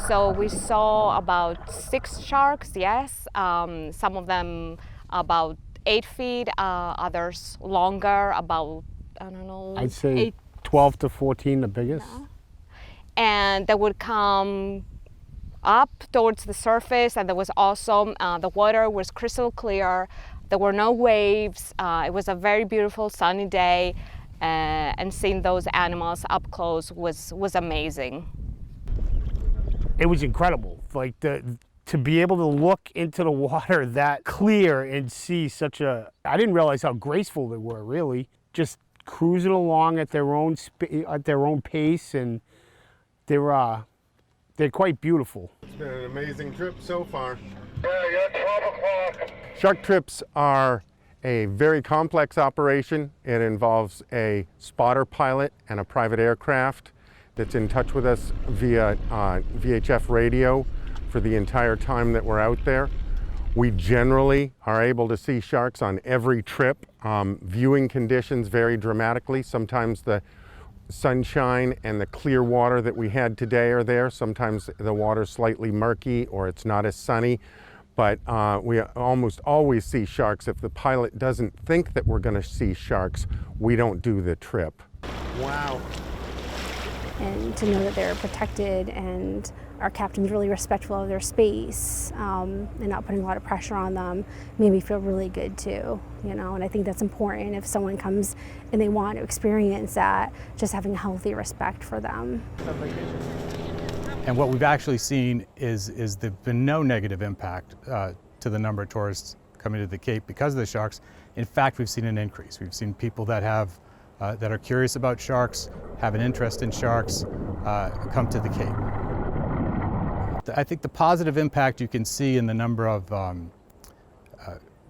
So we saw about 6 sharks, yes. Some of them about 8 feet, others longer, about, I don't know, I'd say 8. 12 to 14, the biggest. Yeah. And they would come up towards the surface, and there was also, the water was crystal clear. There were no waves. It was a very beautiful sunny day, and seeing those animals up close was amazing. It was incredible. Like to be able to look into the water that clear and see such a, I didn't realize how graceful they were, really. Just cruising along at their own pace, and they're quite beautiful. It's been an amazing trip so far. Yeah, 12 o'clock. Shark trips are a very complex operation. It involves a spotter pilot and a private aircraft that's in touch with us via VHF radio for the entire time that we're out there. We generally are able to see sharks on every trip. Viewing conditions vary dramatically. Sometimes the sunshine and the clear water that we had today are there. Sometimes the water's slightly murky or it's not as sunny. But we almost always see sharks. If the pilot doesn't think that we're going to see sharks, we don't do the trip. Wow. And to know that they're protected and our captain's really respectful of their space and not putting a lot of pressure on them made me feel really good too, you know, and I think that's important if someone comes and they want to experience that, just having a healthy respect for them. And what we've actually seen is there's been no negative impact to the number of tourists coming to the Cape because of the sharks. In fact, we've seen an increase. We've seen people that are curious about sharks, have an interest in sharks, come to the Cape. I think the positive impact you can see in the number of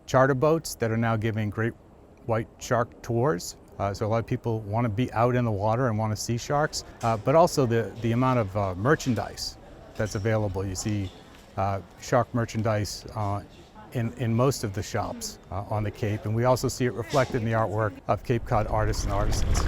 charter boats that are now giving great white shark tours. So a lot of people want to be out in the water and want to see sharks, but also the amount of merchandise that's available. You see shark merchandise in most of the shops on the Cape, and we also see it reflected in the artwork of Cape Cod artists and artisans.